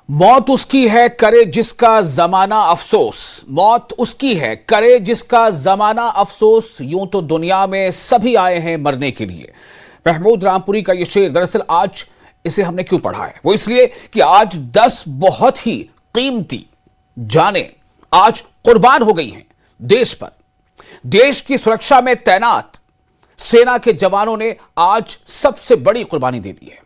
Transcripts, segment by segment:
मौत उसकी है करे जिसका जमाना अफसोस। मौत उसकी है करे जिसका जमाना अफसोस। यूं तो दुनिया में सभी आए हैं मरने के लिए। महमूद रामपुरी का यह शेर, दरअसल आज इसे हमने क्यों पढ़ा है, वो इसलिए कि आज 10 बहुत ही कीमती जानें आज कुर्बान हो गई हैं देश पर। देश की सुरक्षा में तैनात सेना के जवानों ने आज सबसे बड़ी कुर्बानी दे दी है।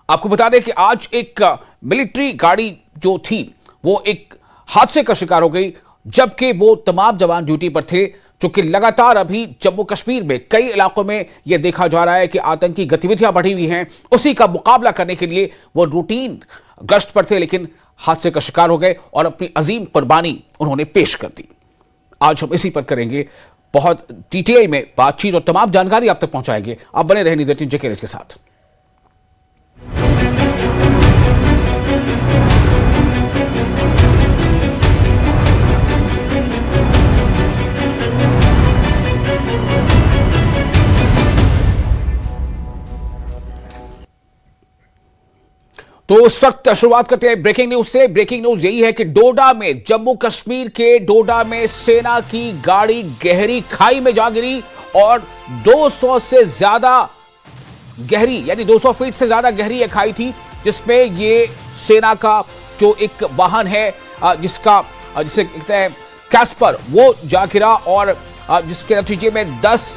आपको बता दें कि आज एक मिलिट्री गाड़ी जो थी वो एक हादसे का शिकार हो गई, जबकि वो तमाम जवान ड्यूटी पर थे। क्योंकि लगातार अभी जम्मू कश्मीर में कई इलाकों में यह देखा जा रहा है कि आतंकी गतिविधियां बढ़ी हुई हैं, उसी का मुकाबला करने के लिए वो रूटीन गश्त पर थे, लेकिन हादसे का शिकार हो गए और अपनी अजीम कुर्बानी उन्होंने पेश कर दी। आज हम इसी पर करेंगे बहुत डिटेल में बातचीत और तमाम जानकारी आप तक पहुंचाएंगे। आप बने रहे न्यूज़ 18 जेके के साथ। तो उस वक्त शुरुआत करते हैं ब्रेकिंग न्यूज से। ब्रेकिंग न्यूज यही है कि डोडा में, जम्मू कश्मीर के डोडा में सेना की गाड़ी गहरी खाई में जा गिरी और 200 से ज्यादा गहरी, यानी 200 फीट से ज्यादा गहरी यह खाई थी, जिसमें ये सेना का जो एक वाहन है जिसे कहते हैं कैस्पर, वो जा गिरा और जिसके नतीजे में 10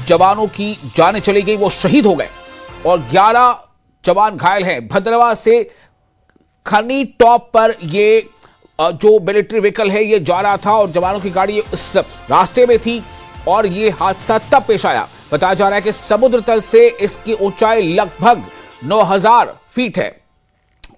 जवानों की जानें चली गई, वो शहीद हो गए और 11 जवान घायल हैं। भद्रवा से खनी टॉप पर ये जो मिलिट्री व्हीकल है ये जा रहा था और जवानों की गाड़ी इस रास्ते में थी और ये हादसा तब पेश आया। बताया जा रहा है कि समुद्र तल से इसकी ऊंचाई लगभग 9000 फीट है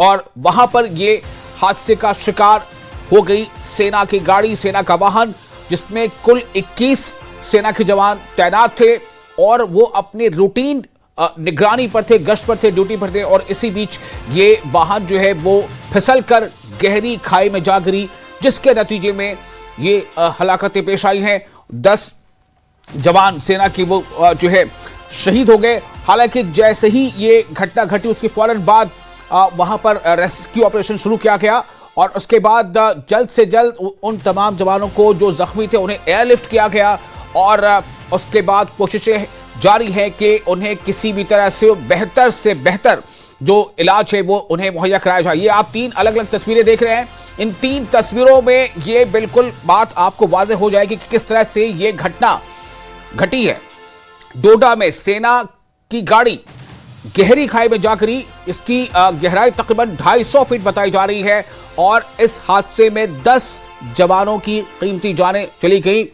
और वहां पर ये हादसे का शिकार हो गई सेना की गाड़ी, सेना का वाहन, जिसमें कुल 21 सेना के जवान तैनात थे और वो अपने रूटीन निगरानी पर थे, गश्त पर थे, ड्यूटी पर थे और इसी बीच ये वाहन जो है वो फिसल कर गहरी खाई में जा गिरी, जिसके नतीजे में ये हलाकतें पेश आई हैं। 10 जवान सेना की वो जो है शहीद हो गए। हालांकि जैसे ही ये घटना घटी उसके फौरन बाद वहां पर रेस्क्यू ऑपरेशन शुरू किया गया और उसके बाद जल्द से जल्द उन तमाम जवानों को जो जख्मी थे उन्हें एयरलिफ्ट किया गया और उसके बाद कोशिशें जारी है कि उन्हें किसी भी तरह से बेहतर जो इलाज है वो उन्हें मुहैया कराया जाए। ये आप 3 अलग अलग तस्वीरें देख रहे हैं। इन 3 तस्वीरों में ये बिल्कुल बात आपको वाज़ेह हो जाएगी कि किस तरह से ये घटना घटी है। डोडा में सेना की गाड़ी गहरी खाई में जा गिरी, इसकी गहराई तकरीबन 250 फीट बताई जा रही है और इस हादसे में 10 जवानों की कीमती जानें चली गई,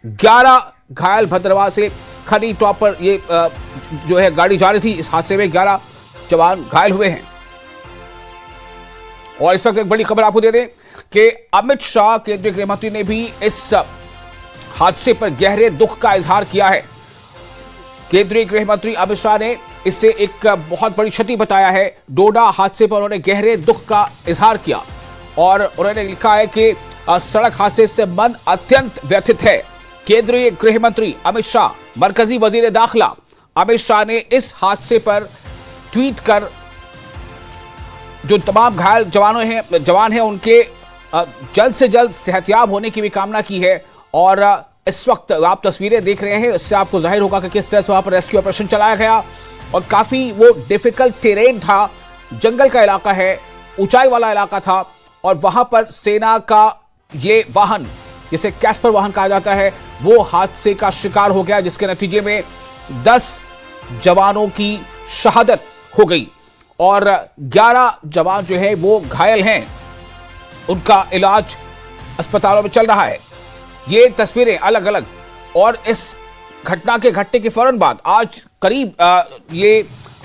11 घायल। भद्रवा से खनी टॉप पर ये जो है गाड़ी जा रही थी, इस हादसे में 11 जवान घायल हुए हैं। और इस वक्त एक बड़ी खबर आपको दे दें कि अमित शाह, केंद्रीय गृह मंत्री, ने भी इस हादसे पर गहरे दुख का इजहार किया है। केंद्रीय गृह मंत्री अमित शाह ने इसे एक बहुत बड़ी क्षति बताया है। डोडा हादसे पर उन्होंने गहरे दुख का इजहार किया और उन्होंने लिखा है कि सड़क हादसे से मन अत्यंत व्यथित है। केंद्रीय गृह मंत्री अमित शाह, मरकजी वजीर दाखिला अमित शाह ने इस हादसे पर ट्वीट कर जो तमाम घायल जवान हैं उनके जल्द से जल्द सेहतयाब होने की भी कामना की है। और इस वक्त आप तस्वीरें देख रहे हैं, इससे आपको जाहिर होगा कि किस तरह से वहां पर रेस्क्यू ऑपरेशन चलाया गया और काफी वो डिफिकल्ट टेरेन था, जंगल का इलाका है, ऊंचाई वाला इलाका था और वहां पर सेना का ये वाहन, जिसे कैस्पर वाहन कहा जाता है, वो हादसे का शिकार हो गया, जिसके नतीजे में 10 जवानों की शहादत हो गई और 11 जवान जो है वो घायल हैं, उनका इलाज अस्पतालों में चल रहा है। ये तस्वीरें अलग अलग। और इस घटना के घटने के फौरन बाद आज करीब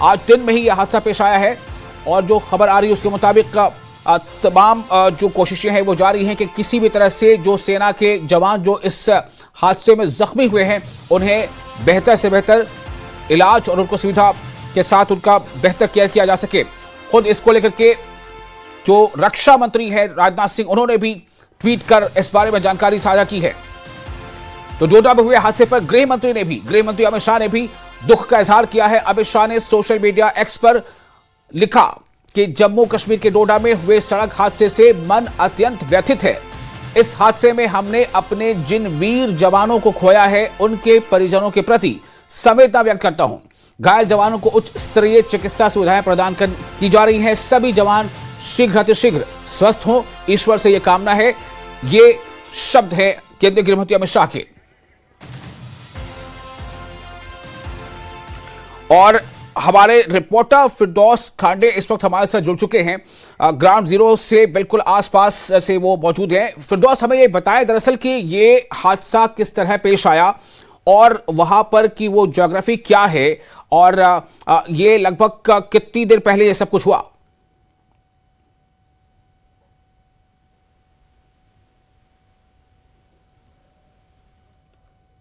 आज दिन में ही यह हादसा पेश आया है और जो खबर आ रही है उसके मुताबिक तमाम जो कोशिशें हैं वो जारी हैं कि किसी भी तरह से जो सेना के जवान जो इस हादसे में जख्मी हुए हैं उन्हें बेहतर से बेहतर इलाज और उनको सुविधा के साथ उनका बेहतर केयर किया जा सके। खुद इसको लेकर के जो रक्षा मंत्री है राजनाथ सिंह, उन्होंने भी ट्वीट कर इस बारे में जानकारी साझा की है। तो डोडा में हुए हादसे पर गृह मंत्री अमित शाह ने भी दुख का इजहार किया है। अमित शाह ने सोशल मीडिया एक्स पर लिखा कि जम्मू कश्मीर के डोडा में हुए सड़क हादसे से मन अत्यंत व्यथित है। इस हादसे में हमने अपने जिन वीर जवानों को खोया है उनके परिजनों के प्रति संवेदना व्यक्त करता हूं। घायल जवानों को उच्च स्तरीय चिकित्सा सुविधाएं प्रदान की जा रही हैं। सभी जवान शीघ्र स्वस्थ हों, ईश्वर से यह कामना है। ये शब्द है केंद्रीय गृहमंत्री अमित शाह के। और हमारे रिपोर्टर फिरदौस खांडे इस वक्त हमारे साथ जुड़ चुके हैं, ग्राउंड जीरो से बिल्कुल आसपास से वो मौजूद हैं। फिरदौस, हमें ये बताएं दरअसल कि ये हादसा किस तरह पेश आया और वहां पर की वो ज्योग्राफी क्या है और ये लगभग कितनी देर पहले ये सब कुछ हुआ?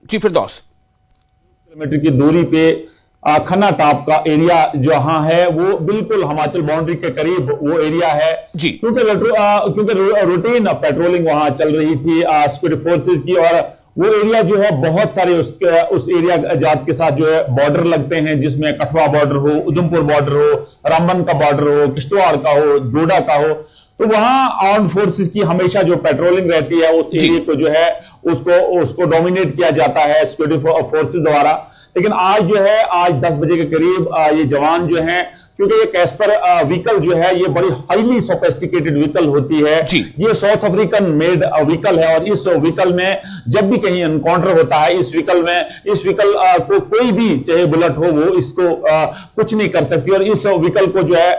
जी फिरदौस। किलोमीटर की दूरी पे खन्ना टॉप का एरिया जहां है वो बिल्कुल हिमाचल बाउंड्री के करीब वो एरिया है जी। क्योंकि रूटीन पेट्रोलिंग वहां चल रही थी सिक्योरिटी फोर्सेस की, और वो एरिया जो है बहुत सारे उस एरिया जात के साथ जो है बॉर्डर लगते हैं, जिसमें कठुआ बॉर्डर हो, उधमपुर बॉर्डर हो, रामबन का बॉर्डर हो, किश्तवाड़ का हो, डोडा का हो। तो वहां आर्म्ड फोर्सेस की हमेशा जो पेट्रोलिंग रहती है उस एरिया को जो है उसको डोमिनेट किया जाता है सिक्योरिटी फोर्सेस द्वारा। लेकिन आज जो है, आज 10 बजे के करीब ये जवान जो हैं, क्योंकि ये कैस्पर व्हीकल जो है ये बड़ी हाईली सोफिस्टिकेटेड व्हीकल होती है, ये साउथ अफ्रीकन मेड व्हीकल है, और इस व्हीकल में जब भी कहीं एनकाउंटर होता है इस व्हीकल को कोई भी चाहे बुलेट हो वो इसको कुछ नहीं कर सकती, और इस व्हीकल को जो है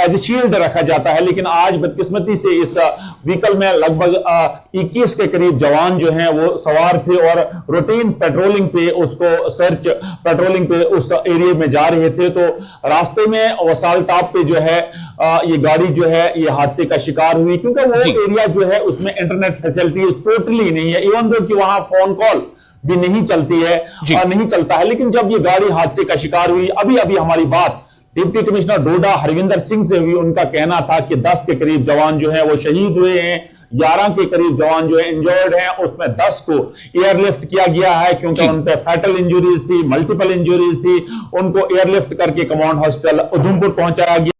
एज ए शील्ड रखा जाता है। लेकिन आज बदकिस्मती से इस व्हीकल में लगभग 21 के करीब जवान जो हैं वो सवार थे और रूटीन पेट्रोलिंग पे पेट्रोलिंग पे उस एरिया में जा रहे थे। तो रास्ते में वसाल टॉप पे जो है ये गाड़ी जो है ये हादसे का शिकार हुई, क्योंकि वो एरिया जो है उसमें इंटरनेट फैसिलिटीज टोटली नहीं है, इवन दो कि वहां फोन कॉल भी नहीं चलती है और नहीं चलता है। लेकिन जब ये गाड़ी हादसे का शिकार हुई, अभी हमारी बात डिप्टी कमिश्नर डोडा हरविंदर सिंह से हुई, उनका कहना था कि 10 के करीब जवान जो है वो शहीद हुए हैं, 11 के करीब जवान जो है इंजर्ड हैं, उसमें 10 को एयरलिफ्ट किया गया है क्योंकि उन पे फैटल इंजरीज थी, मल्टीपल इंजरीज थी। उनको एयरलिफ्ट करके कमांड हॉस्पिटल उधमपुर पहुंचाया गया।